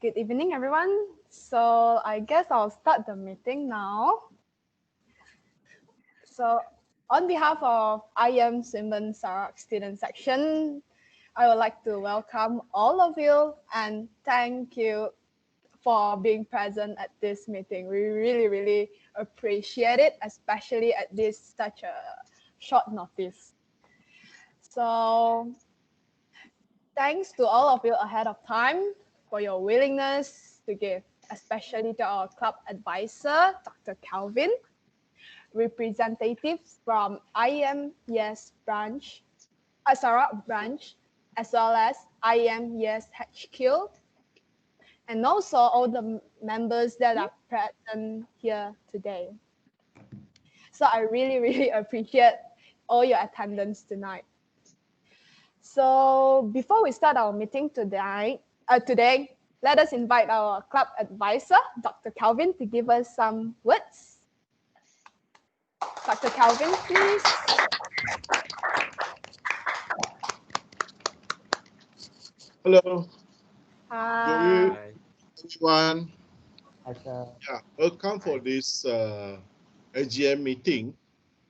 Good evening, everyone. So I guess I'll start the meeting now. So on behalf of IEM Swinburne Sarawak Student Section, I would like to welcome all of you and thank you for being present at this meeting. We really appreciate it, especially at this such a short notice. So thanks to all of you ahead of time for your willingness to give, especially to our club advisor, Dr. Calvin, representatives from IEM-YES Branch, Sarawak Branch, as well as IEM-YES HQ, and also all the members that are present here today. So I really appreciate all your attendance tonight. So before we start our meeting today, let us invite our club advisor, Dr. Calvin, to give us some words. Dr. Calvin, please. Hello. Hi. Good everyone. Hi, sir. Yeah, welcome for this AGM meeting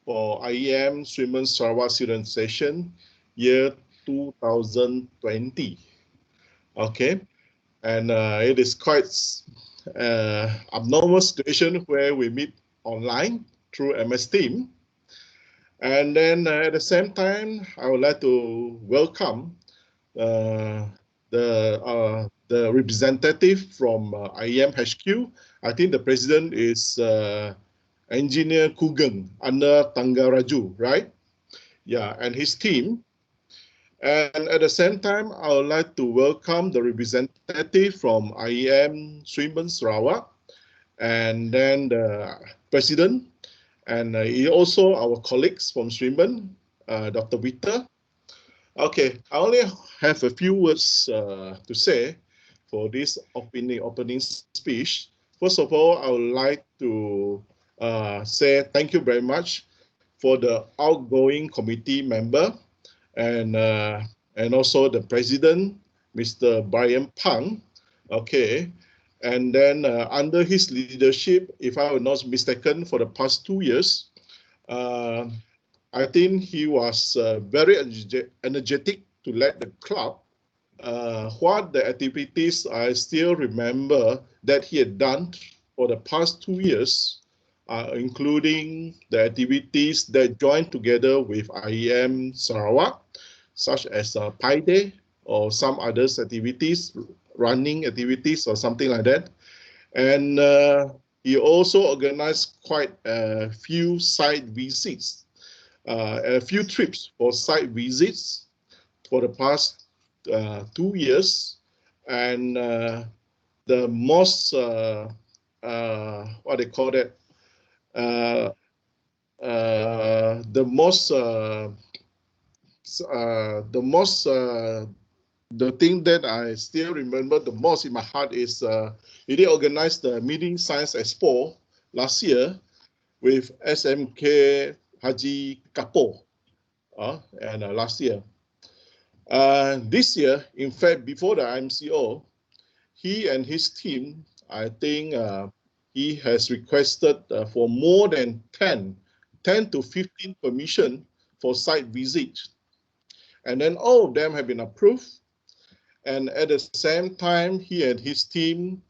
for IEM Swinburne Sarawak Student Section year 2020. Okay, and it is quite abnormal situation where we meet online through MS Team. And then at the same time, I would like to welcome the representative from IEM HQ. I think the president is Engineer Kugeng under Tanggaraju, right? Yeah, and his team. And at the same time, I would like to welcome the representative from IEM Swinburne Sarawak, and then the president, and also our colleagues from Swinburne, Dr. Witter. Okay, I only have a few words to say for this opening speech. First of all, I would like to say thank you very much for the outgoing committee member and also the president, Mr. Brian Pang. Okay, and then under his leadership, if I was not mistaken, for the past 2 years, I think he was very energetic to lead the club. What the activities I still remember that he had done for the past 2 years, including the activities that joined together with IEM Sarawak, such as Pi Day or some others activities, running activities or something like that. And he also organized quite a few site visits, a few trips for site visits for the past 2 years, and the most what they call that, the thing that I still remember the most in my heart is he did organize the Mini Science Expo last year with SMK Haji Kapo, and last year. This year, in fact, before the IMCO, he and his team, I think he has requested for more than 10 to 15 permission for site visits. And then all of them have been approved. And at the same time, he and his team,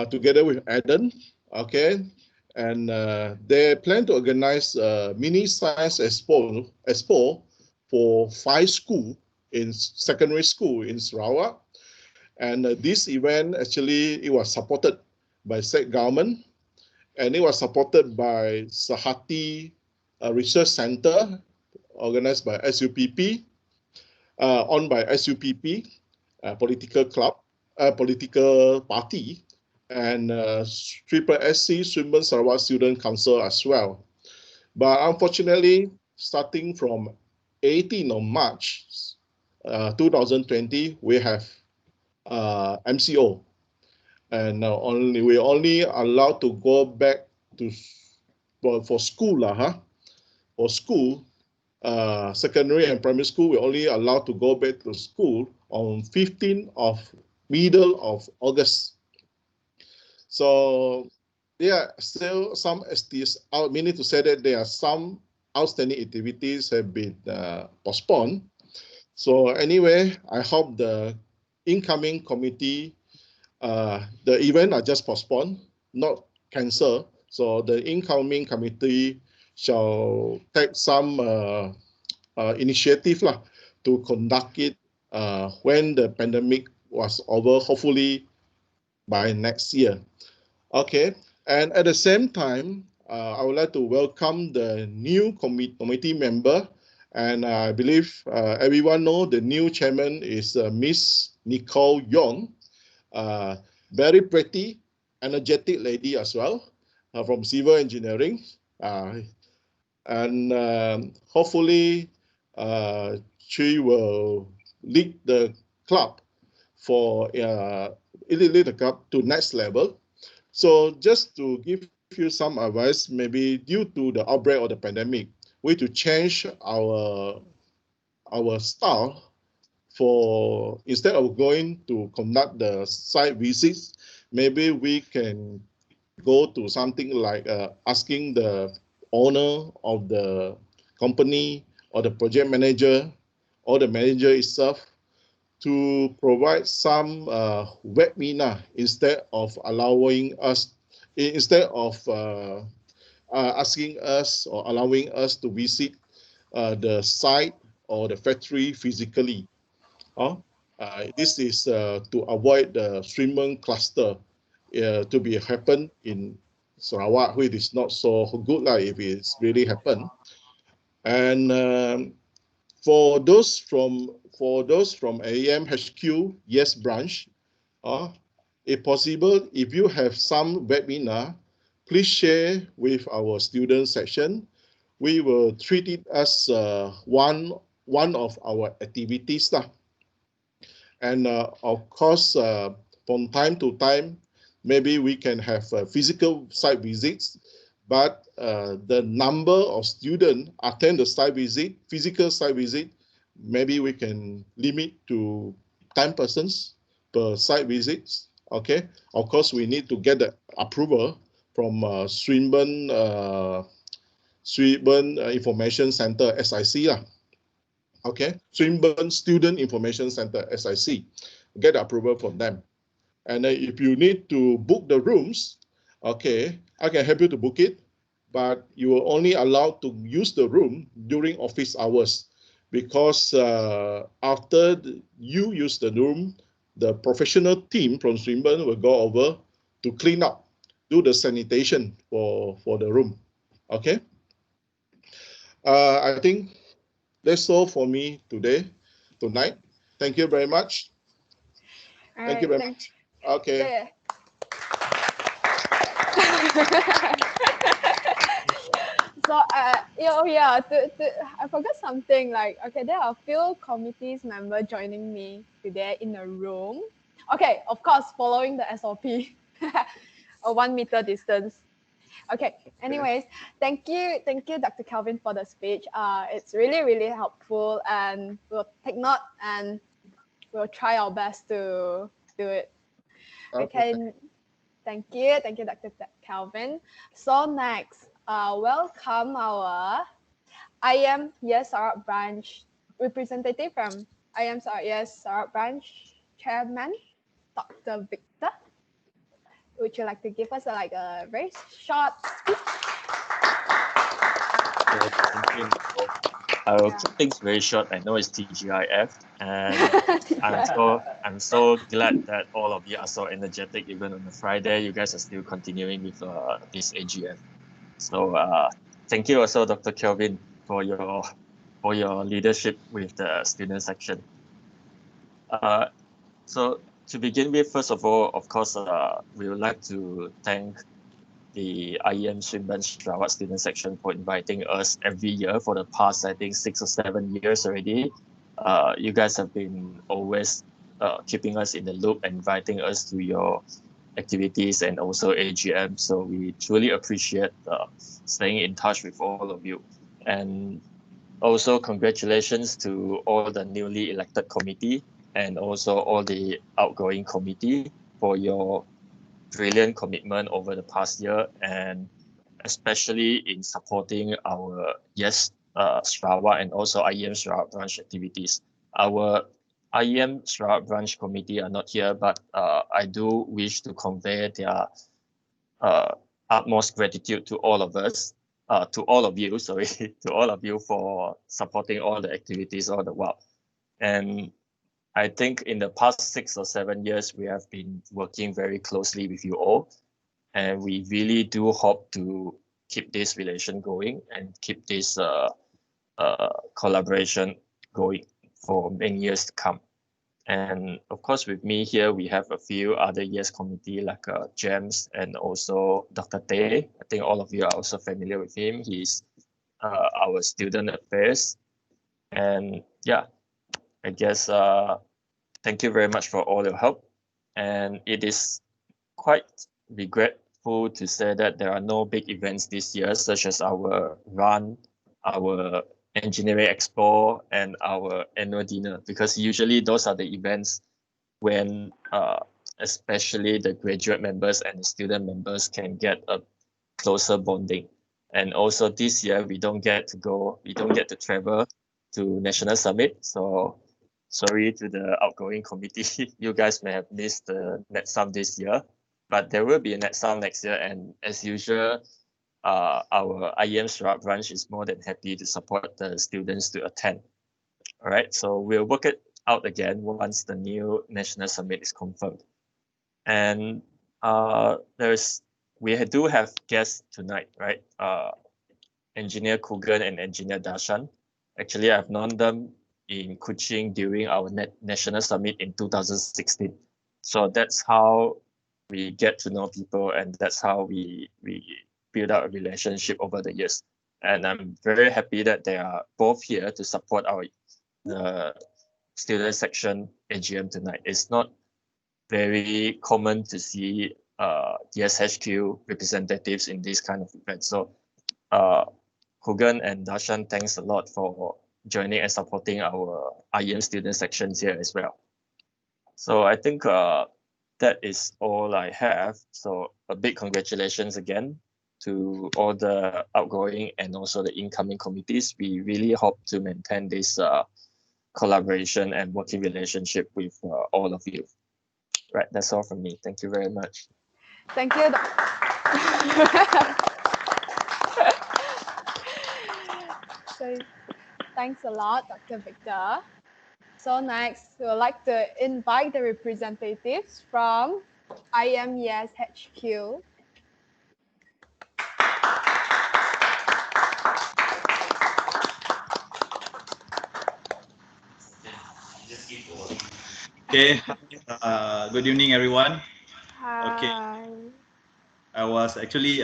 together with Adam, okay, and they plan to organize a mini science expo for 5 schools in secondary school in Sarawak. And this event, actually, it was supported by state government, and it was supported by Sahati Research Center, organized by SUPP, owned by SUPP, political club, political party, and SSSC, Swinburne Sarawak Student Council as well. But unfortunately, starting from 18th of March 2020, we have MCO, and we're only allowed to go back to for school, for school, secondary and primary school. We're only allowed to go back to school on 15th of middle of August. So there are still some STs out, meaning to say that there are some outstanding activities have been postponed. So anyway, I hope the incoming committee, the event are just postponed, not cancelled. So the incoming committee shall take some initiative lah, to conduct it when the pandemic was over, hopefully by next year. Okay, and at the same time, I would like to welcome the new committee member, and I believe everyone know the new chairman is Miss Nicole Yong, very pretty, energetic lady as well, from civil engineering, and hopefully she will lead the club for lead the club to next level. So just to give you some advice, maybe due to the outbreak of the pandemic, we to change our style for, instead of going to conduct the site visits, maybe we can go to something like asking the owner of the company or the project manager or the manager itself to provide some webinar instead of asking us or allowing us to visit the site or the factory physically. This is to avoid the Swinburne cluster to be happen in Sarawak, which is not so good if it's really happen. And for those from IEM HQ YES Branch, if possible, if you have some webinar, please share with our student section. We will treat it as one of our activities. And of course, from time to time, maybe we can have physical site visits, but the number of students attend the physical site visit, maybe we can limit to 10 persons per site visits. Okay, of course, we need to get the approval from Swinburne Information Center, SIC. Okay, Swinburne Student Information Center, SIC, get approval from them. And if you need to book the rooms, okay, I can help you to book it, but you are only allowed to use the room during office hours, because after you use the room, the professional team from Swinburne will go over to clean up, do the sanitation for the room. Okay. I think that's all for me tonight. Thank you very much. Thank you very much. Okay. Yeah. So I forgot something. Like, okay, there are a few committees member joining me today in a room. Okay, of course, following the SOP, a 1 meter distance. Okay. Anyways, thank you, Dr. Calvin, for the speech. It's really helpful, and we'll take note and we'll try our best to do it. Okay. Thank you, Dr. Calvin. So next, welcome our IEM-YES Sarawak Branch representative from IEM-YES Sarawak Branch Chairman, Dr. Victor. Would you like to give us a very short speech? I will keep things very short. I know it's TGIF, and I'm so glad that all of you are so energetic. Even on a Friday, you guys are still continuing with this AGM. So thank you also, Dr. Kelvin, for your leadership with the student section. So to begin with, first of all, of course, we would like to thank the IEM Swinburne Sarawak Student Section for inviting us every year for the past, I think, 6 or 7 years already. You guys have been always keeping us in the loop and inviting us to your activities and also AGM. So we truly appreciate staying in touch with all of you. And also congratulations to all the newly elected committee and also all the outgoing committee for your brilliant commitment over the past year, and especially in supporting our YES Sarawak and also IEM Sarawak Branch activities. Our IEM Sarawak Branch committee are not here, but I do wish to convey their utmost gratitude to all of us, to all of you, sorry, to all of you for supporting all the activities all the while. And I think in the past 6 or 7 years, we have been working very closely with you all. And we really do hope to keep this relation going and keep this collaboration going for many years to come. And of course, with me here, we have a few other YES committee like James and also Dr. Tay. I think all of you are also familiar with him. He's our student affairs. And yeah, I guess thank you very much for all your help. And it is quite regretful to say that there are no big events this year, such as our run, our engineering expo, and our annual dinner, because usually those are the events when especially the graduate members and the student members can get a closer bonding. And also this year we don't get to travel to National Summit. So sorry to the outgoing committee. You guys may have missed the NetSum this year, but there will be a NetSum next year. And as usual, our IEM Sarawak branch is more than happy to support the students to attend. All right, so we'll work it out again once the new National Summit is confirmed. And we do have guests tonight, right? Engineer Kugan and Engineer Darshan. Actually, I've known them in Kuching during our National Summit in 2016. So that's how we get to know people, and that's how we build out a relationship over the years. And I'm very happy that they are both here to support our student section AGM tonight. It's not very common to see DSHQ representatives in this kind of events. So Kugan and Darshan, thanks a lot for joining and supporting our IEM student sections here as well. So I think that is all I have. So a big congratulations again to all the outgoing and also the incoming committees. We really hope to maintain this collaboration and working relationship with all of you. Right, that's all from me. Thank you very much. Thank you. So, thanks a lot, Dr. Victor. So next, we would like to invite the representatives from IEM-YES HQ. Okay, good evening, everyone. Hi. Okay, I was actually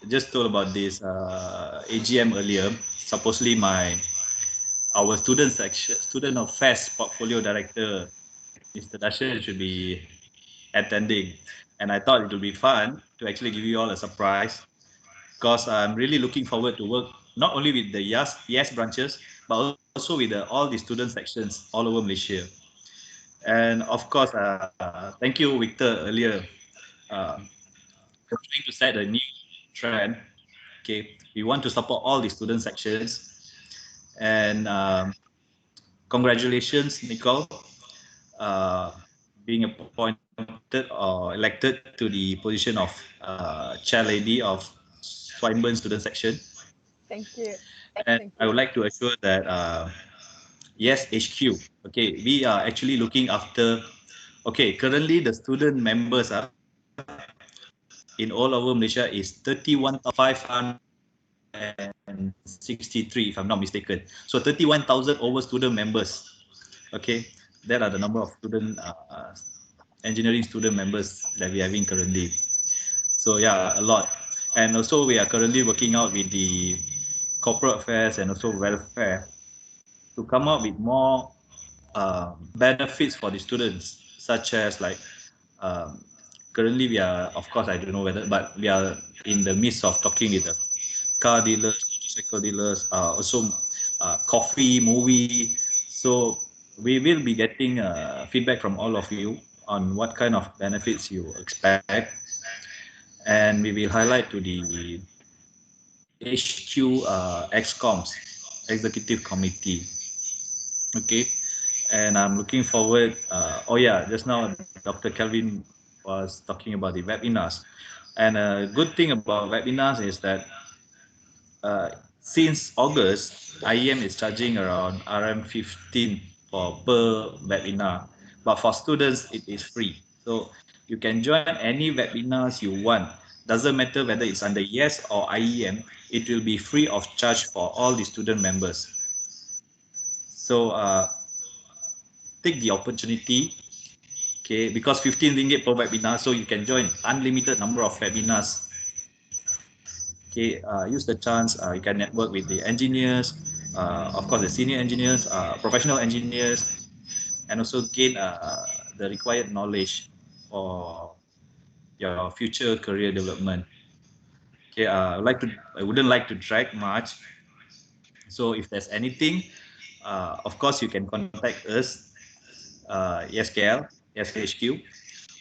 just told about this AGM earlier. Supposedly, our student affairs portfolio director, Mr. Dasher, should be attending, and I thought it would be fun to actually give you all a surprise, because I'm really looking forward to work not only with the YES branches, but also with all the student sections all over Malaysia. And of course, thank you, Victor, earlier, for trying to set a new trend. Okay, we want to support all the student sections. And congratulations, Nicole, being appointed or elected to the position of chair lady of Swinburne Student Section. Thank you. And I would like to assure that YES HQ, okay, we are actually looking after, okay, currently the student members are in all over Malaysia is 31,563, if I'm not mistaken. So 31,000 over student members. Okay, that are the number of student engineering student members that we are having currently. So yeah, a lot. And also we are currently working out with the corporate affairs and also welfare to come up with more benefits for the students, such as like currently we are, of course, I don't know whether, but we are in the midst of talking with the car dealers, motorcycle dealers, also coffee, movie. So we will be getting feedback from all of you on what kind of benefits you expect, and we will highlight to the HQ XCOMs Executive Committee. Okay, and I'm looking forward. Oh yeah, just now Dr. Kelvin was talking about the webinars, and a good thing about webinars is that since August, IEM is charging around RM15 for per webinar, but for students it is free. So you can join any webinars you want. Doesn't matter whether it's under YES or IEM, it will be free of charge for all the student members. So take the opportunity, okay, because 15 ringgit per webinar, so you can join unlimited number of webinars. Okay, use the chance. You can network with the engineers, of course, the senior engineers, professional engineers, and also gain the required knowledge for your future career development. Okay, I wouldn't like to drag much. So if there's anything, of course, you can contact us, ESKL, ESKHQ,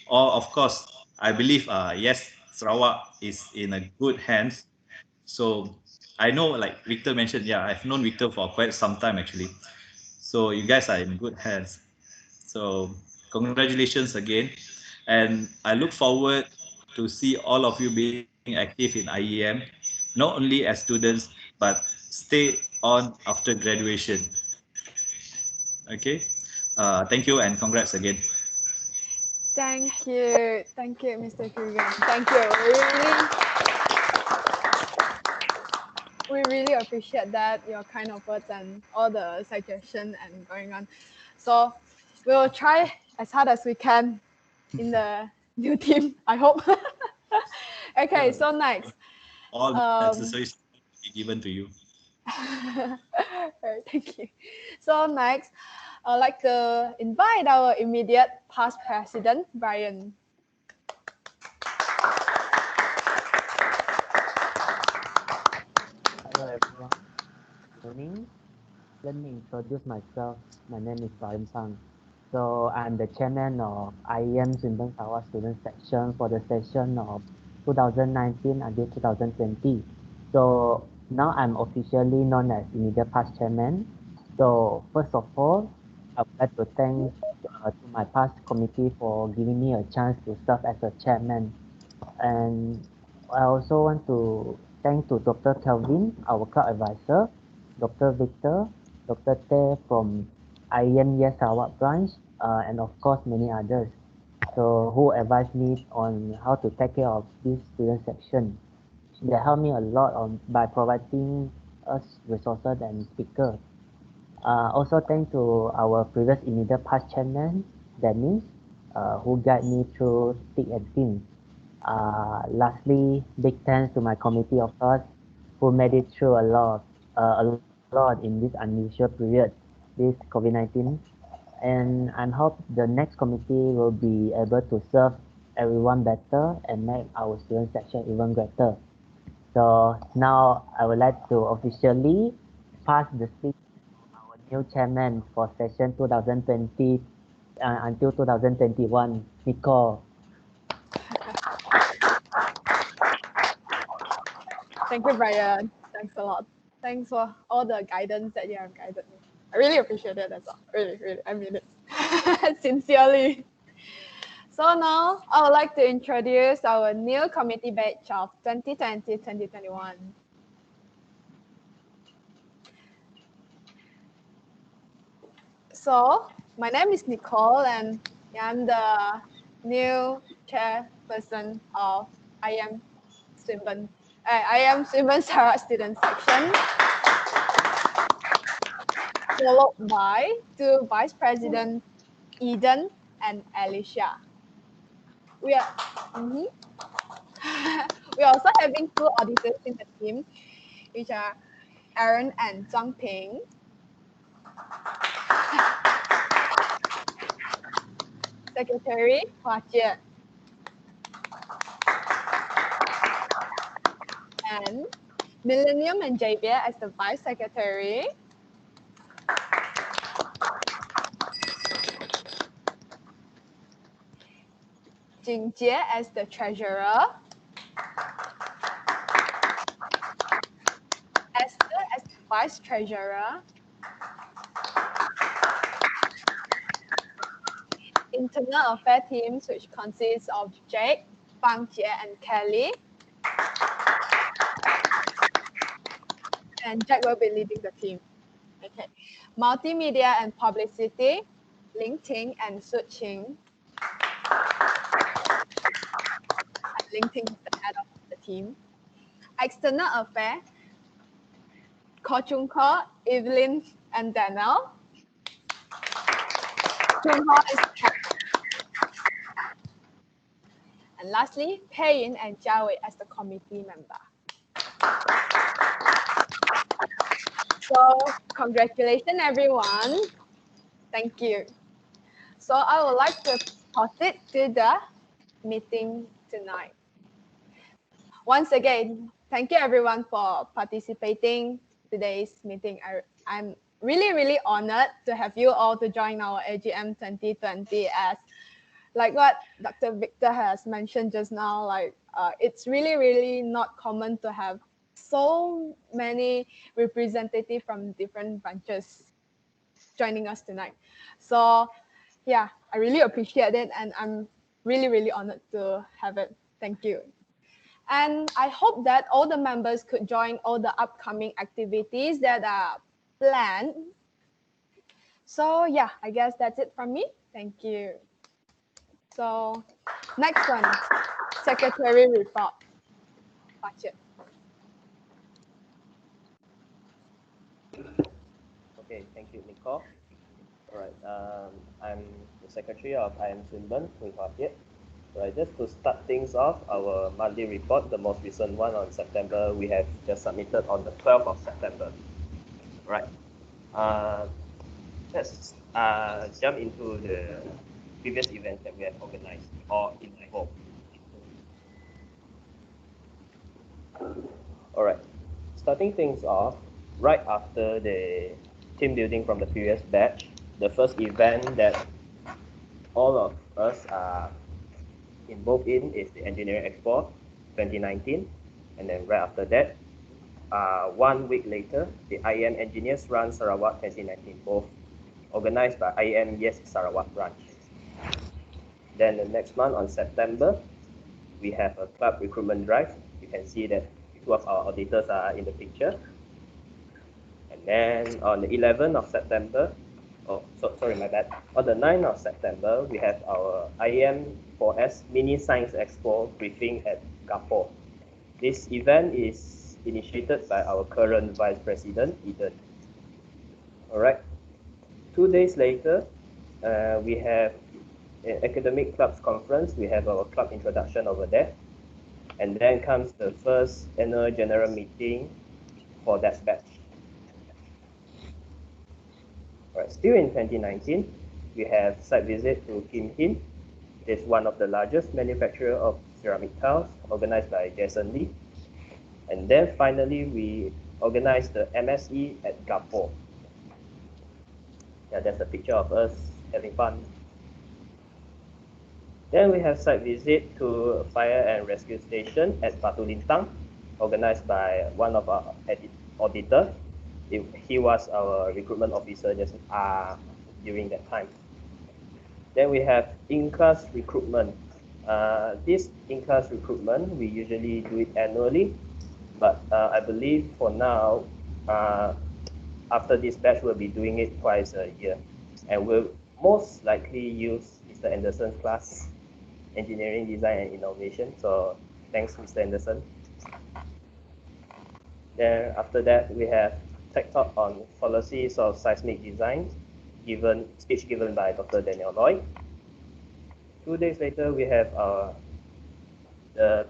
or of course, I believe YES Sarawak is in a good hands. So I know, like Victor mentioned, yeah, I've known Victor for quite some time actually. So you guys are in good hands. So congratulations again. And I look forward to see all of you being active in IEM, not only as students, but stay on after graduation. Okay. Thank you and congrats again. Thank you, Mr. Kugan. Thank you. We really appreciate that, your kind of words and all the suggestion and going on. So we'll try as hard as we can in the new team, I hope. Okay, so next. All necessary will be given to you. Right, thank you. So next, I'd like to invite our immediate past president, Brian. Hello everyone, good morning. Let me introduce myself. My name is Brian Sang. So I'm the chairman of IEM Swinburne Sarawak Student Section for the session of 2019 until 2020. So now I'm officially known as immediate past chairman. So first of all, I would like to thank to my past committee for giving me a chance to serve as a chairman. And I also want to thank to Dr. Kelvin, our club advisor, Dr. Victor, Dr. Te from IEM-YES Sarawak Branch, and of course many others. So who advised me on how to take care of this student section. They helped me a lot by providing us resources and speakers. Also thanks to our previous immediate past chairman, Dennis, who guided me through thick and thin. Lastly, big thanks to my committee of course, who made it through a lot in this unusual period, this COVID-19. And I hope the next committee will be able to serve everyone better and make our student section even greater. So now I would like to officially pass the speech to our new chairman for session 2020 until 2021, Nicole. Thank you, Brian. Thanks a lot. Thanks for all the guidance that you have guided me. I really appreciate it. That's all. Really, I mean it sincerely. So now I would like to introduce our new committee batch of 2020-2021. So my name is Nicole and I'm the new chairperson of IEM Swinburne Sarawak Student Section, followed by two vice presidents, Eden and Alicia. We are we are also having two auditors in the team, which are Aaron and Zhang Ping. Secretary Hua Jie. And Millennium and Javier as the Vice Secretary. Jingjie as the treasurer, Esther as the vice treasurer, internal affair teams, which consists of Jake, Fang Jie, and Kelly. And Jack will be leading the team. Okay. Multimedia and publicity, Ling Ting and Su Qing. Ling Ting is the head of the team. External affair, Ko Chung Ko, Evelyn, and Daniel. Chung Ho is the head. And lastly, Pei Yin and Jia Wei as the committee member. So congratulations, everyone. Thank you. So I would like to proceed to the meeting tonight. Once again, thank you everyone for participating today's meeting. I'm really honored to have you all to join our AGM 2020, as like what Dr. Victor has mentioned just now, like it's really not common to have so many representatives from different branches joining us tonight. So yeah, I really appreciate it, and I'm really honored to have it. Thank you. And I hope that all the members could join all the upcoming activities that are planned. So yeah, I guess that's it from me. Thank you. So next one, Secretary report. Budget. Okay, thank you, Nicole. All right, I'm the secretary of IEM Swinburne, Hui Hua Hiet. Right, just to start things off, our monthly report, the most recent one on September, we have just submitted on the 12th of September. Right. Let's jump into the previous events that we have organized or involved. All right, starting things off, right after the team building from the previous batch, the first event that all of us are involved in is the Engineering Expo 2019. And then right after that, 1 week later, the IEM Engineers Run Sarawak 2019, both organized by IEM-YES Sarawak Branch. Then the next month on September, we have a club recruitment drive. You can see that two of our auditors are in the picture. And then on the 11th of September, on the 9th of September, we have our IEM-4S Mini Science Expo briefing at Gapo. This event is initiated by our current Vice President, Eden. All right. 2 days later, we have an academic clubs conference. We have our club introduction over there. And then comes the first annual general meeting for that batch. Right, still in 2019, we have site visit to Kim Hin. It is one of the largest manufacturer of ceramic tiles, organized by Jason Lee. And then finally, we organized the MSE at Gapo. Yeah, that's a picture of us having fun. Then we have site visit to a fire and rescue station at Batu Lintang, organized by one of our auditors. He was our recruitment officer just during that time. Then we have in-class recruitment. This in-class recruitment, we usually do it annually, but I believe for now, after this batch, we'll be doing it twice a year. And we'll most likely use Mr. Anderson's class, Engineering, Design and Innovation. So thanks, Mr. Anderson. Then after that, we have Tech Talk on policies of seismic design, speech given by Dr. Daniel Loy. 2 days later, we have the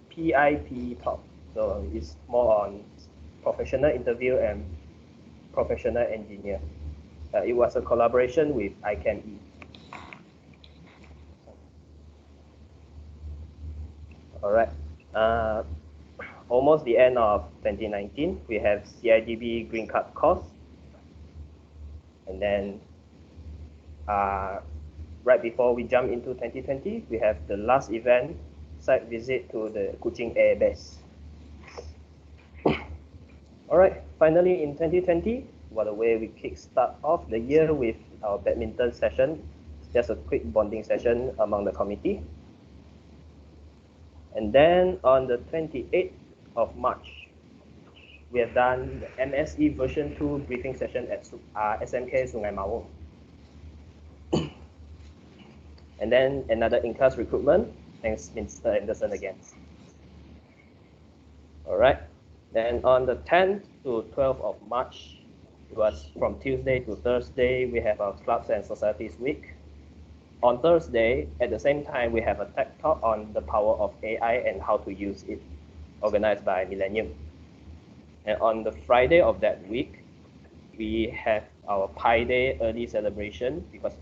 PIP talk. So it's more on professional interview and professional engineer. It was a collaboration with ICANN-E. All right. Almost the end of 2019, we have CIDB Green Card course. And then right before we jump into 2020, we have the last event, site visit to the Kuching Air Base. All right, finally in 2020, what a way we kickstart off the year with our badminton session. Just a quick bonding session among the committee. And then on the 28th of March, we have done the MSE version 2 briefing session at SMK Sungai Mawung. And then another in-class recruitment. Thanks, Mr. Anderson again. All right. Then on the 10th to 12th of March, it was from Tuesday to Thursday, we have our Clubs and Societies Week. On Thursday, at the same time, we have a tech talk on the power of AI and how to use it, organized by Millennium. And on the Friday of that week, we have our Pi Day early celebration because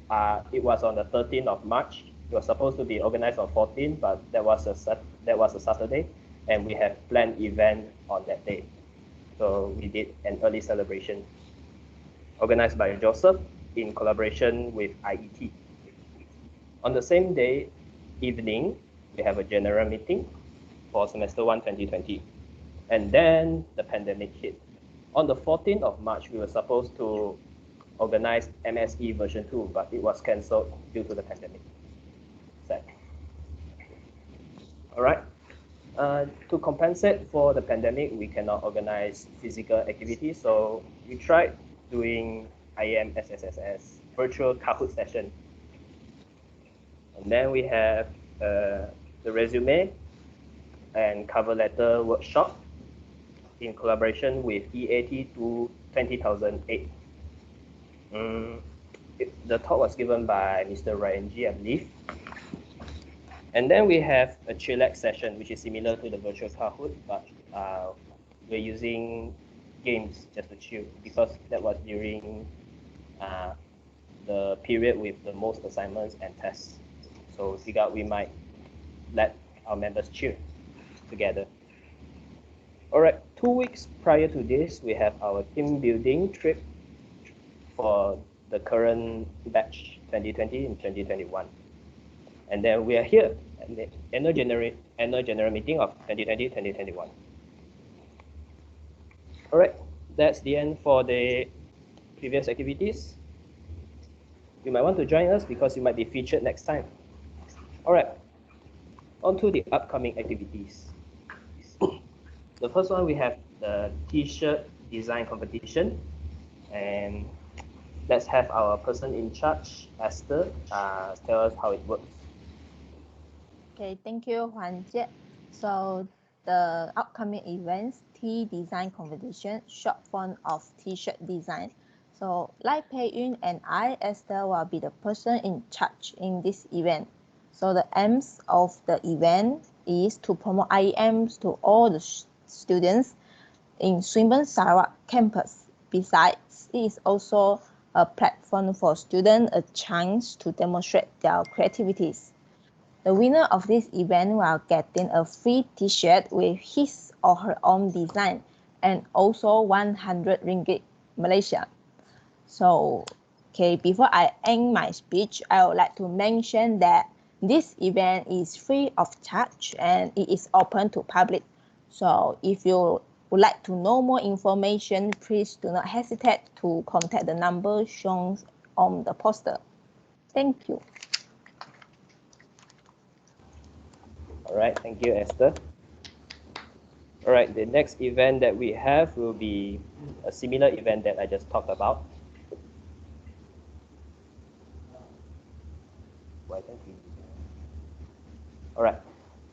it was on the 13th of March. It was supposed to be organized on 14th, but that was a Saturday, and we have planned event on that day. So we did an early celebration organized by Joseph in collaboration with IET. On the same day, evening, we have a general meeting for semester 1 2020. And then the pandemic hit. On the 14th of March, we were supposed to organize MSE version 2, but it was cancelled due to the pandemic. Sad. All right. To compensate for the pandemic, we cannot organize physical activities, so we tried doing IEM-SSSS virtual Kahoot session. And then we have the resume and cover letter workshop in collaboration with EAT to 20,008. The talk was given by Mr. Ryan G, I believe. And then we have a chillax session, which is similar to the virtual Kahoot, but we're using games just to chill because that was during the period with the most assignments and tests. So we figured we might let our members chill together. All right, 2 weeks prior to this, we have our team building trip for the current batch 2020 and 2021. And then we are here at the annual general meeting of 2020-2021. All right, that's the end for the previous activities. You might want to join us because you might be featured next time. All right, on to the upcoming activities. The first one, we have the T-shirt design competition. And let's have our person in charge, Esther, tell us how it works. Okay, thank you, Huan Jie. So the upcoming events, T Design Competition, short form of T-shirt design. So Lai Pei Yun and I, Esther, will be the person in charge in this event. So the aims of the event is to promote IEMs to all the students in Swinburne Sarawak campus. Besides, it is also a platform for students a chance to demonstrate their creativities. The winner of this event will get a free T-shirt with his or her own design and also 100 ringgit Malaysia. So, okay, before I end my speech, I would like to mention that this event is free of charge and it is open to public. So if you would like to know more information, please do not hesitate to contact the number shown on the poster. Thank you. All right, thank you, Esther. All right, the next event that we have will be a similar event that I just talked about. Why don't we? All right,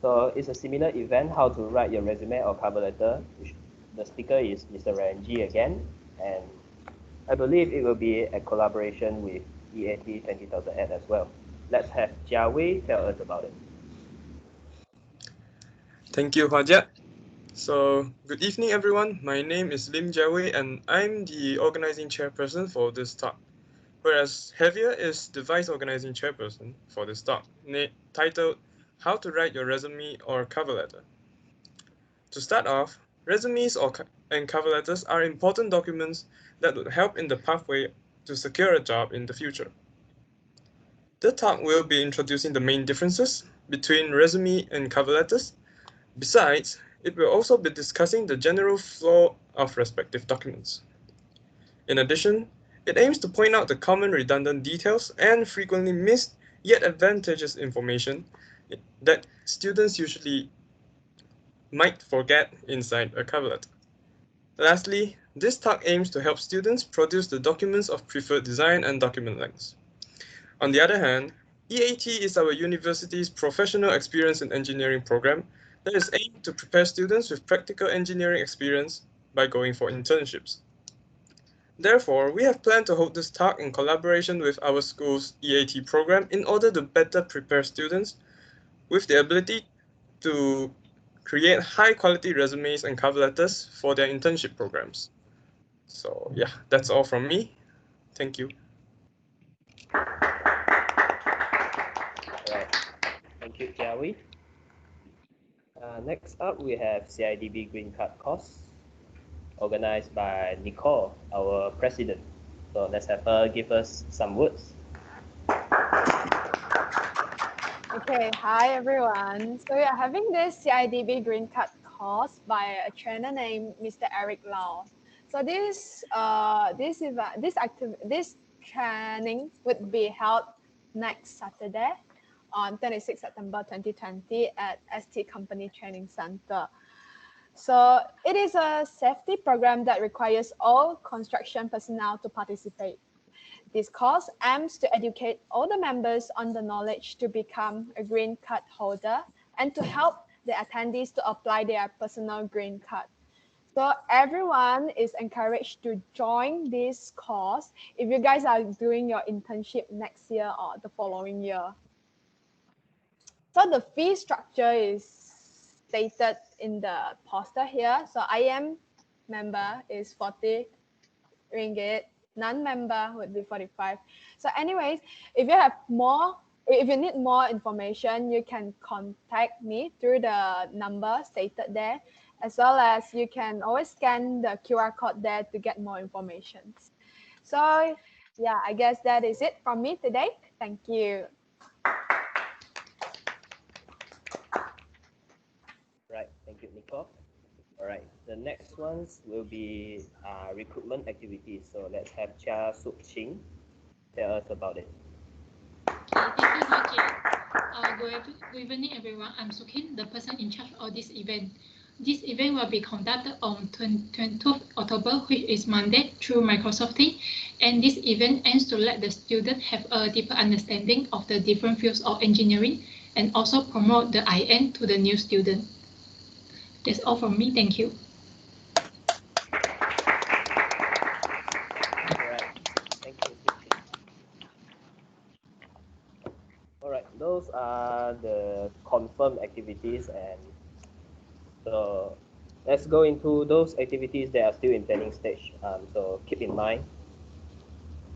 so it's a similar event, how to write your resume or cover letter. The speaker is Mr. Ryan G again, and I believe it will be a collaboration with EAT 20,008 as well. Let's have Jia Wei tell us about it. Thank you, Hajat. So, good evening, everyone. My name is Lim Jia Wei, and I'm the organizing chairperson for this talk. Whereas Javier is the vice organizing chairperson for this talk, titled How to Write Your Resume or Cover Letter. To start off, resumes and cover letters are important documents that would help in the pathway to secure a job in the future. The talk will be introducing the main differences between resume and cover letters. Besides, it will also be discussing the general flow of respective documents. In addition, it aims to point out the common redundant details and frequently missed yet advantageous information that students usually might forget inside a cover letter. Lastly, this talk aims to help students produce the documents of preferred design and document lengths. On the other hand, EAT is our university's professional experience in engineering program that is aimed to prepare students with practical engineering experience by going for internships. Therefore, we have planned to hold this talk in collaboration with our school's EAT program in order to better prepare students with the ability to create high-quality resumes and cover letters for their internship programs. So yeah, that's all from me. Thank you. All right. Thank you, Kiawi. Next up, we have CIDB Green Card course, organized by Nicole, our president. So let's have her give us some words. Okay, hi everyone. So we are having this CIDB Green Card course by a trainer named Mr. Eric Lau. So this training would be held next Saturday on 26 September 2020 at ST Company Training Center. So it is a safety program that requires all construction personnel to participate. This course aims to educate all the members on the knowledge to become a green card holder and to help the attendees to apply their personal green card. So everyone is encouraged to join this course if you guys are doing your internship next year or the following year. So the fee structure is stated in the poster here. So IEM member is 40 ringgit. Non-member would be 45. So anyways, if you need more information, you can contact me through the number stated there, as well as you can always scan the QR code there to get more information. So yeah, I guess that is it from me today. Thank you. Right, thank you, Nicole. All right, the next ones will be recruitment activities. So let's have Chia Suk Ching tell us about it. Thank you, Najib. Good evening, everyone. I'm Sukin, the person in charge of this event. This event will be conducted on 22nd October, which is Monday, through Microsoft Teams. And this event aims to let the student have a deeper understanding of the different fields of engineering and also promote the IN to the new student. That's all from me. Thank you. All right, those are the confirmed activities, and so let's go into those activities that are still in planning stage. So keep in mind.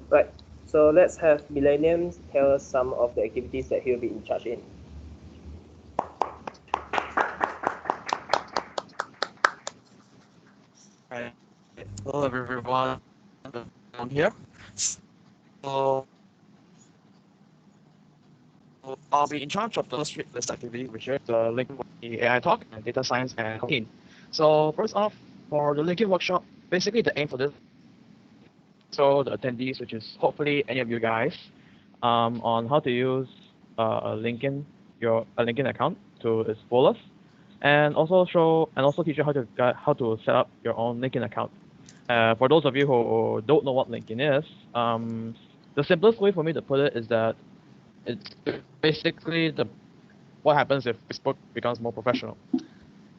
Right, so let's have Millennium tell us some of the activities that he'll be in charge in. Right. Hello everyone, I'm here. So I'll be in charge of the first list activity, which is the linking the AI talk and data science and cooking. So first off, for the linking workshop, basically the aim for this, so the attendees, which is hopefully any of you guys, on how to use a LinkedIn account to its fullest, and also teach you how to set up your own LinkedIn account. For those of you who don't know what LinkedIn is, the simplest way for me to put it is that it's basically what happens if Facebook becomes more professional.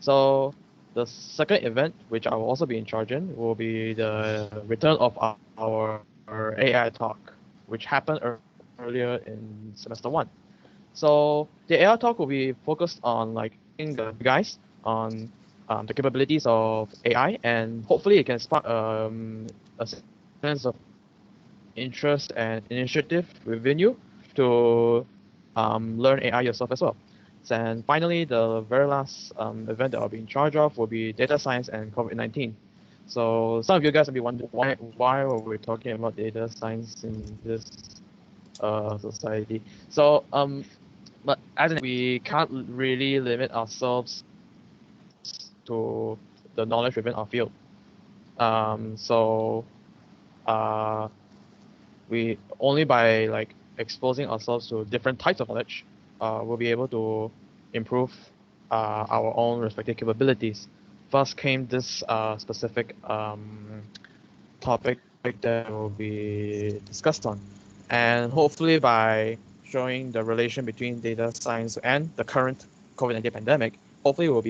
So the second event, which I will also be in charge in, will be the return of our AI talk, which happened earlier in semester 1. So the AI talk will be focused on the guys on the capabilities of AI, and hopefully it can spark a sense of interest and initiative within you to learn AI yourself as well. And finally, the very last event that I'll be in charge of will be data science and COVID-19. So some of you guys will be wondering why are we talking about data science in this society. So but as we can't really limit ourselves to the knowledge within our field. So we only by like exposing ourselves to different types of knowledge, we'll be able to improve our own respective capabilities. First came this specific topic that will be discussed on, and hopefully by showing the relation between data science and the current COVID-19 pandemic, hopefully will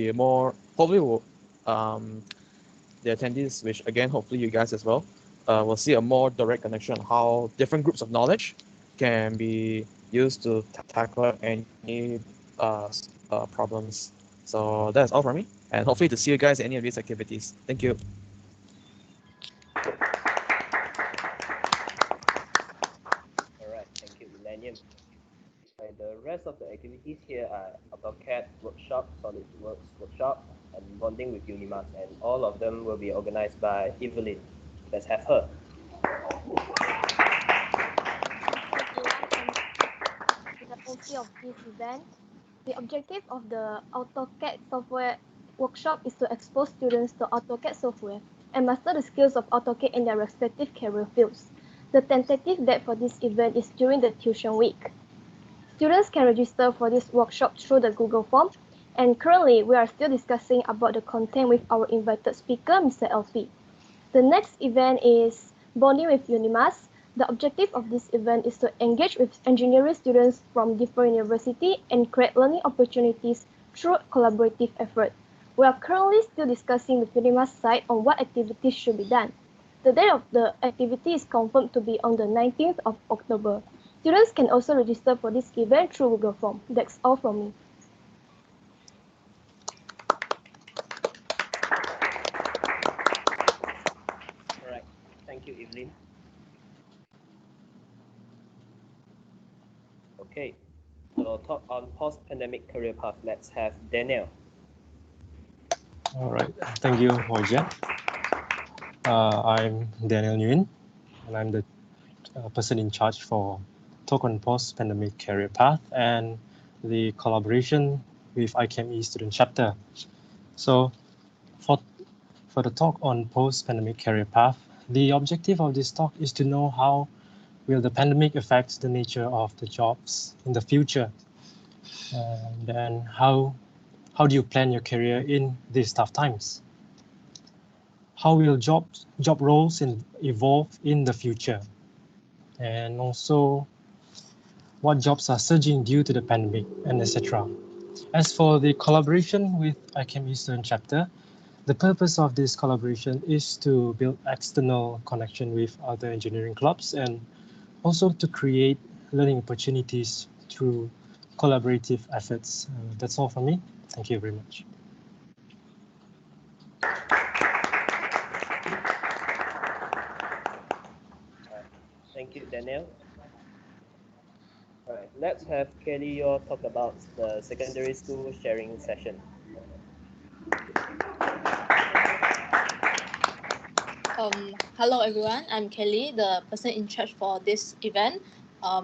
the attendees, which again hopefully you guys as well, will see a more direct connection on how different groups of knowledge can be used to tackle any problems. So that's all from me, and hopefully to see you guys in any of these activities. Thank you. Alright, thank you, Millennium. The rest of the activities here are Autocad workshop, SolidWorks workshop, and bonding with Unimas, and all of them will be organized by Evelyn. Let's have her. The OC of this event. The objective of the Autocad software workshop is to expose students to AutoCAD software and master the skills of AutoCAD in their respective career fields. The tentative date for this event is during the tuition week. Students can register for this workshop through the Google form, and currently we are still discussing about the content with our invited speaker, Mr. LP. The next event is Bonding with Unimas. The objective of this event is to engage with engineering students from different universities and create learning opportunities through collaborative effort. We are currently still discussing with Unimas side on what activities should be done. The date of the activity is confirmed to be on the 19th of October. Students can also register for this event through Google Form. That's all from me. All right, thank you, Evelyn. Okay, so talk on post-pandemic career path. Let's have Daniel. All right, thank you, Hoja. I'm Daniel Nguyen, and I'm the person in charge for talk on post-pandemic career path and the collaboration with IEM-YES Student Chapter. So for the talk on post-pandemic career path, the objective of this talk is to know how will the pandemic affect the nature of the jobs in the future, and then how do you plan your career in these tough times? How will job roles evolve in the future? And also, what jobs are surging due to the pandemic, and etc. As for the collaboration with IEM-YES Student Chapter, the purpose of this collaboration is to build external connection with other engineering clubs and also to create learning opportunities through collaborative efforts. That's all from me. Thank you very much. Thank you, Daniel. All right, let's have Kelly talk about the secondary school sharing session. Hello everyone, I'm Kelly, the person in charge for this event.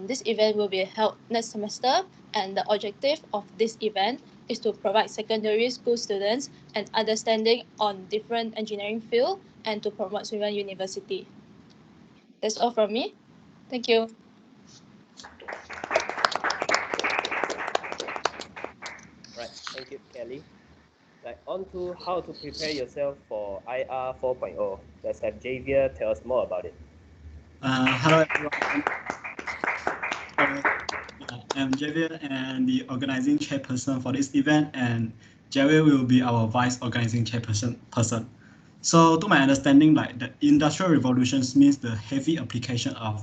This event will be held next semester, and the objective of this event is to provide secondary school students an understanding on different engineering fields and to promote Swinburne University. That's all from me. Thank you. Right, thank you, Kelly. Like, on to how to prepare yourself for IR 4.0. Let's have Javier tell us more about it. Hello everyone. I'm Javier and the organizing chairperson for this event, and Javier will be our vice organizing chairperson. So to my understanding, like the industrial revolutions means the heavy application of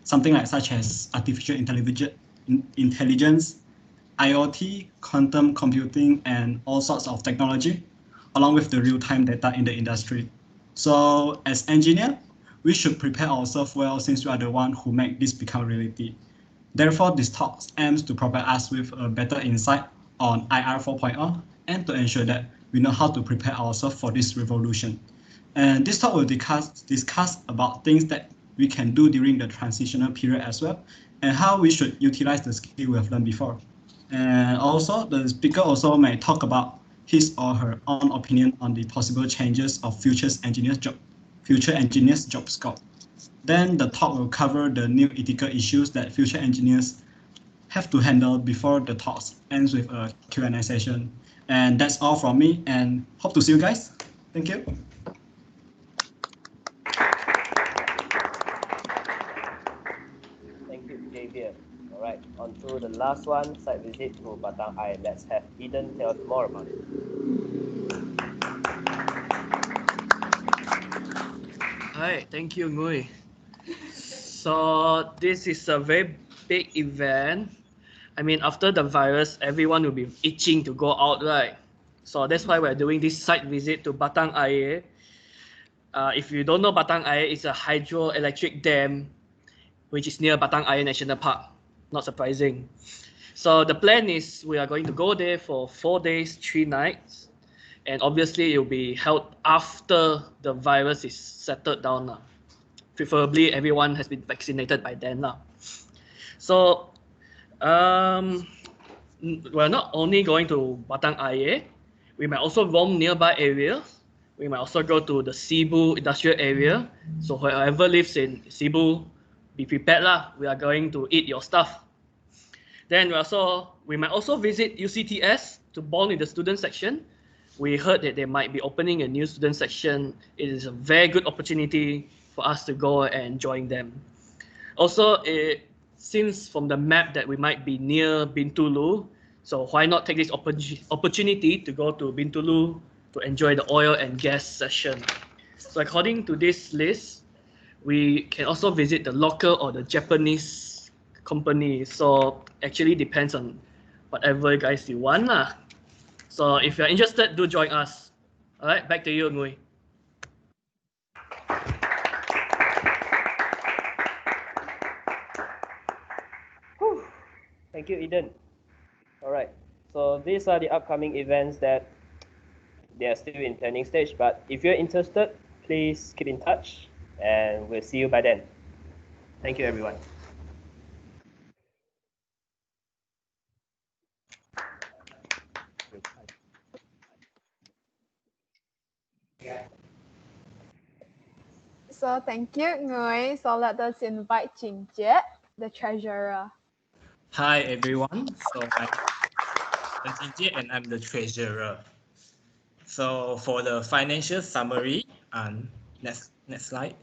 something like such as artificial intelligence, IoT, quantum computing, and all sorts of technology, along with the real-time data in the industry. So as engineer, we should prepare ourselves well since we are the one who make this become reality. Therefore, this talk aims to provide us with a better insight on IR 4.0 and to ensure that we know how to prepare ourselves for this revolution. And this talk will discuss about things that we can do during the transitional period as well, and how we should utilize the skill we have learned before. And also, the speaker also may talk about his or her own opinion on the possible changes of future engineers' job scope. Then the talk will cover the new ethical issues that future engineers have to handle before the talk ends with a Q&A session. And that's all from me, and hope to see you guys. Thank you. Thank you, Xavier. All right, on to the last one, site visit to Batang Ai. Let's have Eden tell us more about it. Hi, thank you, Ngui. So this is a very big event. I mean, after the virus, everyone will be itching to go out, right? So that's why we're doing this site visit to Batang Ai. If you don't know, Batang Ai is a hydroelectric dam which is near Batang Ai National Park. Not surprising. So the plan is we are going to go there for 4 days, 3 nights. And obviously it will be held after the virus is settled down now. Preferably everyone has been vaccinated by then now. So we're not only going to Batang Ai, we might also roam nearby areas. We might also go to the Cebu industrial area. So whoever lives in Cebu, be prepared lah. We are going to eat your stuff. Then we might also visit UCTS to bond in the student section. We heard that they might be opening a new student section. It is a very good opportunity for us to go and join them. Also, it seems from the map that we might be near Bintulu. So why not take this opportunity to go to Bintulu to enjoy the oil and gas session. So according to this list, we can also visit the local or the Japanese company. So actually depends on whatever guys you want lah. So if you're interested, do join us. All right, back to you, Ngui. Thank you, Eden. All right, so these are the upcoming events that they are still in planning stage, but if you're interested, please keep in touch and we'll see you by then. Thank you, everyone. So thank you, Ngui. So let us invite Jin Jie, the treasurer. Hi, everyone. So I'm Jin Jie and I'm the treasurer. So for the financial summary, next slide.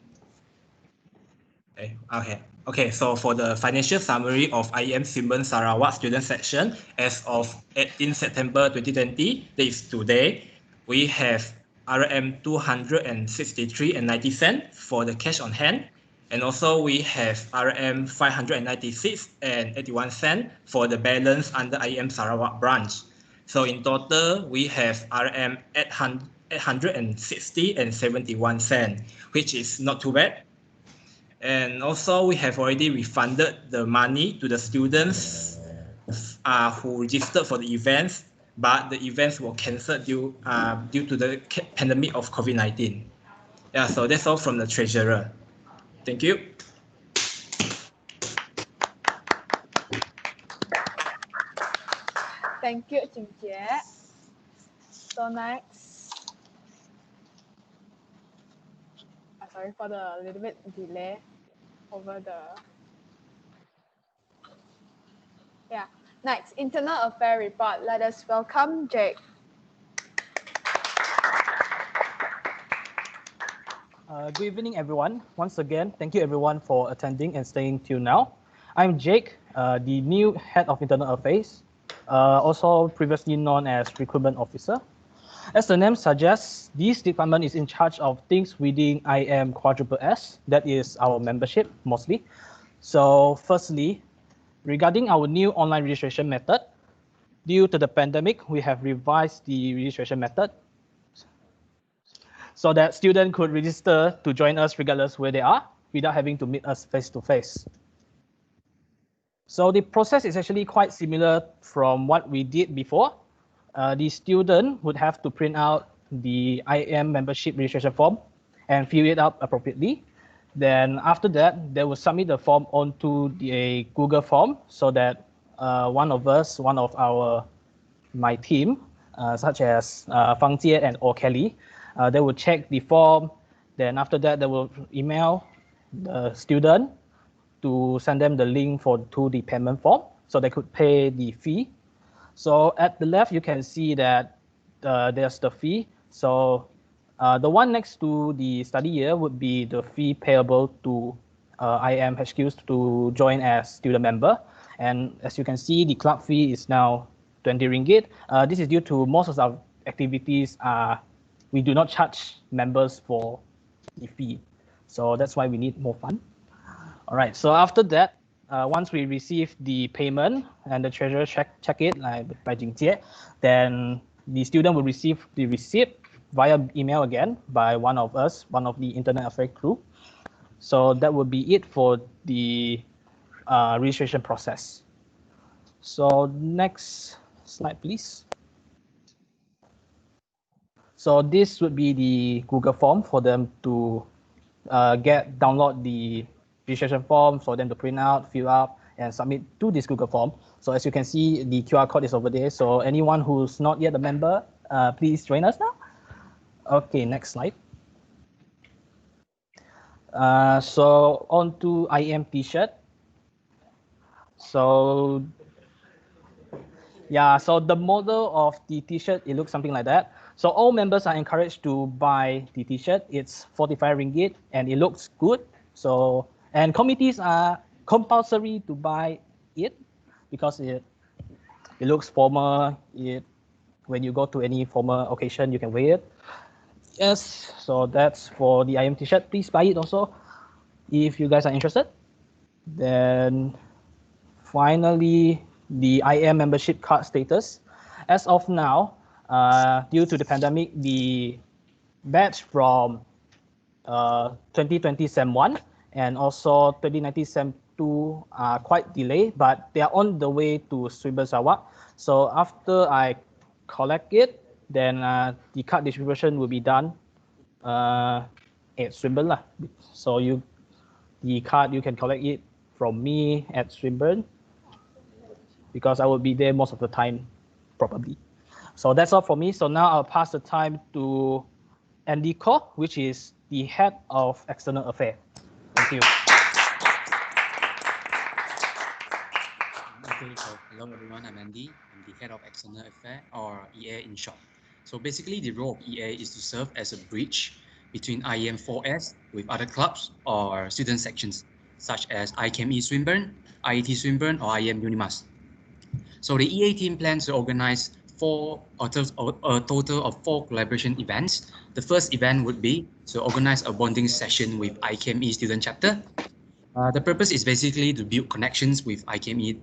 Okay. So for the financial summary of IEM-Swinburne Sarawak Student Section as of 18 September 2020, that is today, we have RM 263.90 cents for the cash on hand, and also we have RM 596.81 cents for the balance under IEM Sarawak branch. So in total, we have RM 860.71 cents, which is not too bad. And also we have already refunded the money to the students who registered for the events, but the events were cancelled due to the pandemic of COVID-19. Yeah, so that's all from the treasurer. Thank you. Thank you, Jin Jie. So next, sorry for the little bit delay over the, Next, Internal Affair Report. Let us welcome Jake. Good evening, everyone. Once again, thank you everyone for attending and staying till now. I'm Jake, the new head of Internal Affairs, also previously known as Recruitment Officer. As the name suggests, this department is in charge of things within IEM-SSSS, that is our membership mostly. So firstly, regarding our new online registration method, due to the pandemic, we have revised the registration method so that students could register to join us regardless where they are without having to meet us face to face. So the process is actually quite similar from what we did before. The student would have to print out the IEM membership registration form and fill it out appropriately. Then after that, they will submit the form onto the Google form so that one of my team, such as Fang Jie and or Kelly, they will check the form. Then after that, they will email the student to send them the link to the payment form so they could pay the fee. So at the left, you can see that there's the fee. So the one next to the study year would be the fee payable to IEM HQs to join as student member. And as you can see, the club fee is now 20 ringgit. This is due to most of our activities we do not charge members for the fee. So that's why we need more fund. All right, so after that, once we receive the payment and the treasurer check it by Jing Jie, then the student will receive the receipt via email again by one of the Internet Affairs crew. So that would be it for the registration process. So next slide, please. So this would be the Google form for them to download the registration form for them to print out, fill up, and submit to this Google form. So as you can see, the QR code is over there. So anyone who's not yet a member, please join us now. Okay, next slide. So on to IEM t-shirt. So yeah, so the model of the t-shirt, it looks something like that. So all members are encouraged to buy the t-shirt. It's 45 ringgit and it looks good. So, and committees are compulsory to buy it because it looks formal. When you go to any formal occasion, you can wear it. Yes, so that's for the IEM t-shirt. Please buy it also if you guys are interested. Then finally, the IEM membership card status. As of now, due to the pandemic, the batch from 2020 SEM 1 and also 2019 SEM 2 are quite delayed, but they are on the way to Swinburne Sarawak. So after I collect it, then the card distribution will be done at Swinburne lah. So the card, you can collect it from me at Swinburne because I will be there most of the time, probably. So that's all for me. So now I'll pass the time to Andy Koh, which is the head of external affairs. Thank you. Okay, so hello everyone, I'm Andy. I'm the head of external affairs, or EA in short. So basically the role of EA is to serve as a bridge between IEM-4S with other clubs or student sections, such as IEM-YES Swinburne, IET Swinburne, or IEM-Unimas. So the EA team plans to organize a total of 4 collaboration events. The first event would be to organize a bonding session with IEM-YES Student Chapter. The purpose is basically to build connections with IEM-YES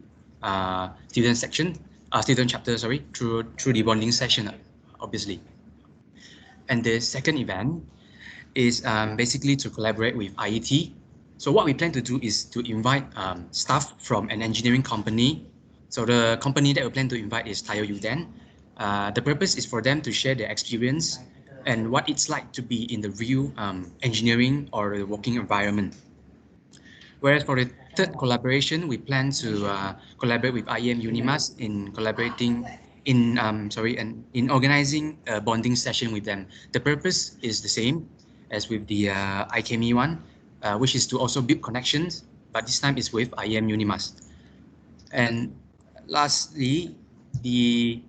Student Chapter, through the bonding session, obviously. And the second event is basically to collaborate with IET. So what we plan to do is to invite staff from an engineering company. So the company that we plan to invite is Tayo Uden. The purpose is for them to share their experience and what it's like to be in the real engineering or the working environment. Whereas for the third collaboration, we plan to collaborate with IEM Unimas in organizing a bonding session with them. The purpose is the same as with the IKME one, which is to also build connections, but this time it's with IEM Unimas. And lastly, the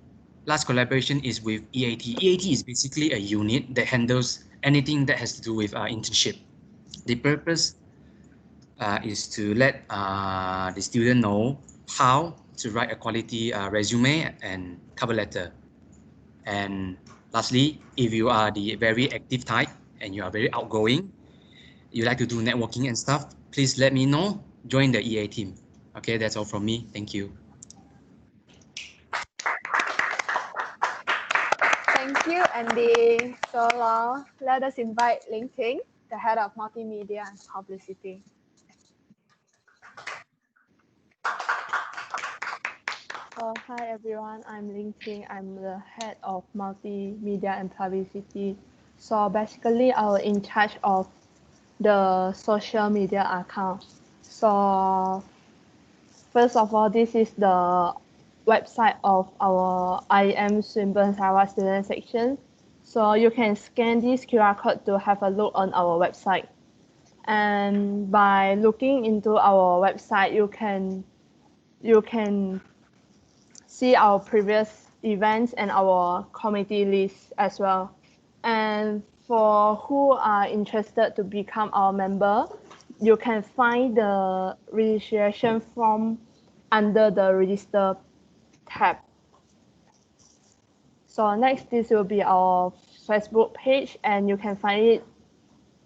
last collaboration is with EAT. EAT is basically a unit that handles anything that has to do with internship. The purpose is to let the student know how to write a quality resume and cover letter. And lastly, if you are the very active type and you are very outgoing, you like to do networking and stuff, please let me know. Join the EA team. Okay, that's all from me. Thank you. Thank you, Andy. So now let us invite Ling Ting, the head of multimedia and publicity. Hi everyone, I'm Ling Ting. I'm the head of multimedia and publicity. So basically, I was in charge of the social media account. So first of all, this is the website of our IEM Swinburne Sarawak Student Section. So you can scan this QR code to have a look on our website. And by looking into our website, you can see our previous events and our committee list as well. And for who are interested to become our member, you can find the registration form under the register tab. So next, this will be our Facebook page, and you can find it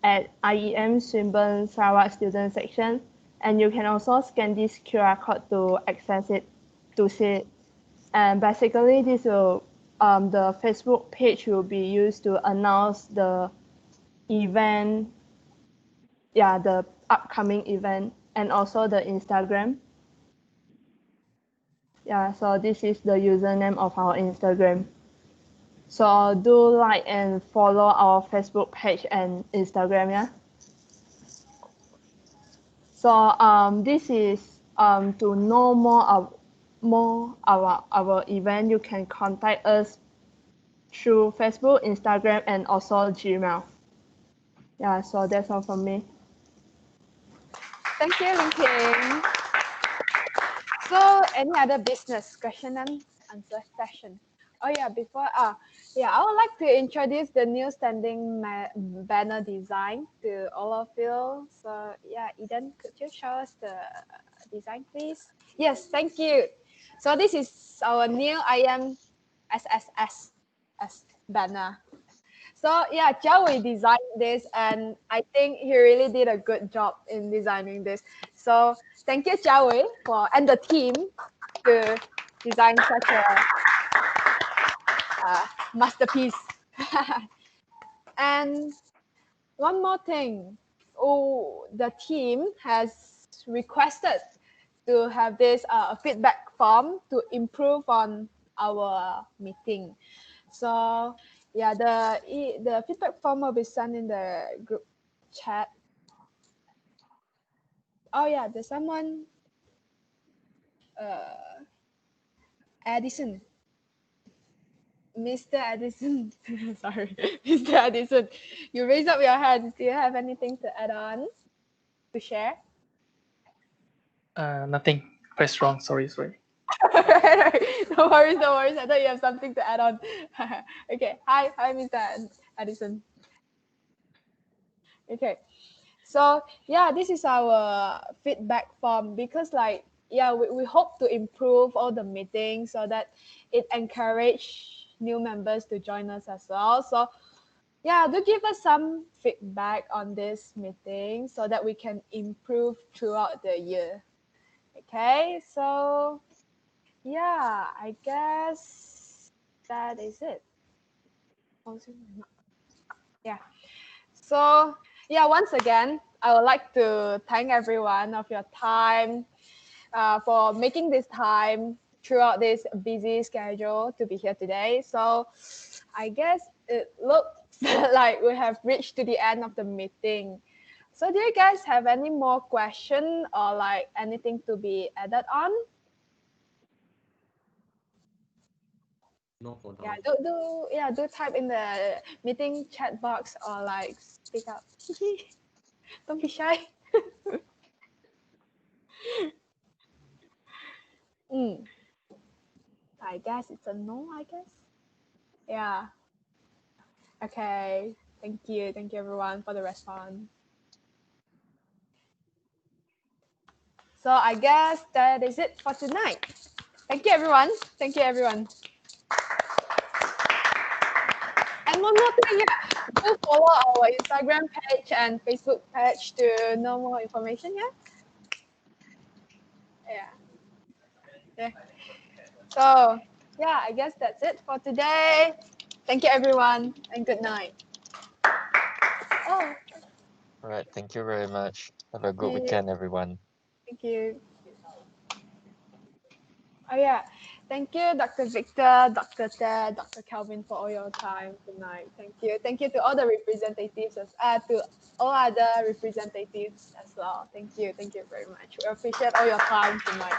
at IEM Swinburne Sarawak Student Section, and you can also scan this QR code to access it, to see it. And basically, this will the Facebook page will be used to announce the event, the upcoming event, and also the Instagram. Yeah, so this is the username of our Instagram. So do like and follow our Facebook page and Instagram, yeah. So this is to know more about our event. You can contact us through Facebook, Instagram, and also Gmail. Yeah, so that's all from me. Thank you, Linking. So, any other business question and answer session? Oh yeah, I would like to introduce the new standing banner design to all of you. So yeah, Eden, could you show us the design, please? Yes, thank you. So this is our new IEM-SSSS banner. So yeah, Joey designed this, and I think he really did a good job in designing this. So thank you, Joey, and the team to design such a masterpiece. And one more thing, the team has requested to have this feedback form to improve on our meeting. So yeah, the feedback form will be sent in the group chat. Oh yeah, there's someone, Addison. Mr. Addison, sorry, Mr. Addison, you raised up your hand. Do you have anything to add on, to share? Nothing. Very strong. Sorry. No worries. I thought you have something to add on. Okay. Hi, Mr. Addison. Okay. So yeah, this is our feedback form, because we hope to improve all the meetings so that it encourage new members to join us as well. So yeah, do give us some feedback on this meeting so that we can improve throughout the year. Okay, so yeah, I guess that is it. Yeah. So yeah, once again, I would like to thank everyone of your time for making this time throughout this busy schedule to be here today. So I guess it looks like we have reached to the end of the meeting. So do you guys have any more question or anything to be added on? No, for now. Do type in the meeting chat box or speak up. Don't be shy. I guess it's a no, I guess. Yeah. Okay. Thank you everyone for the response. So I guess that is it for tonight. Thank you everyone. And one more thing, do follow our Instagram page and Facebook page to know more information, yeah. So yeah, I guess that's it for today. Thank you everyone, and good night. All right. Thank you very much. Have a good weekend, everyone. Thank you. Oh yeah, Thank you, Dr. Victor, Dr. Ted, Dr. Calvin, for all your time tonight. Thank you. Thank you to all the representatives, to all other representatives as well. Thank you. Thank you very much. We appreciate all your time tonight.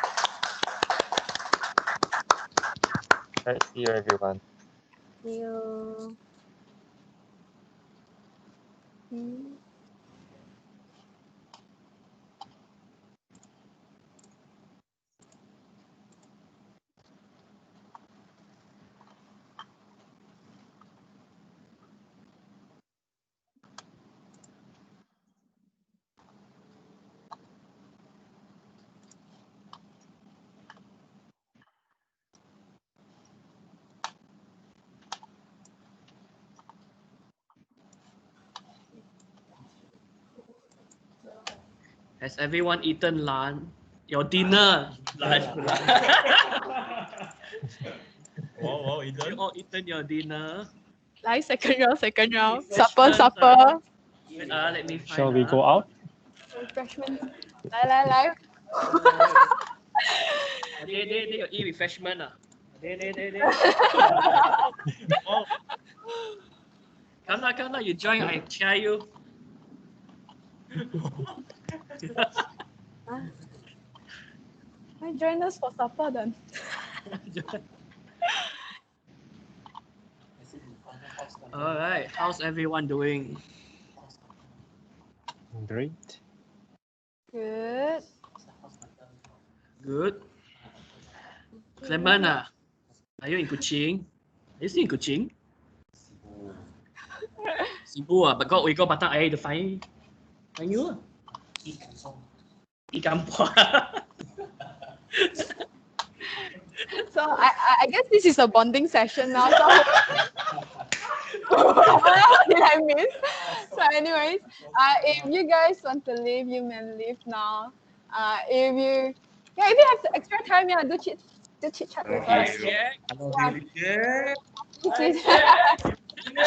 Right, see you everyone. See you. Has everyone eaten lunch? Your dinner. Lunch. Wow, You all eaten your dinner. Like second round. Refreshments, Supper. Wait, let me find. Shall we go out? Refreshment. Like. They you eat refreshment. They. Oh. Come now, you join, I share you. Why join us for supper then? All right, how's everyone doing? Great. Good. Good. Clement, are you in Kuching? Are you still in Kuching? Cebu, but we got Batang Air to find you. Ikan Pua. So I guess this is a bonding session now. So what did I miss? So anyways, if you guys want to leave, you may leave now. If you have the extra time, do chit chat with us.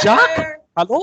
Jack? Hello?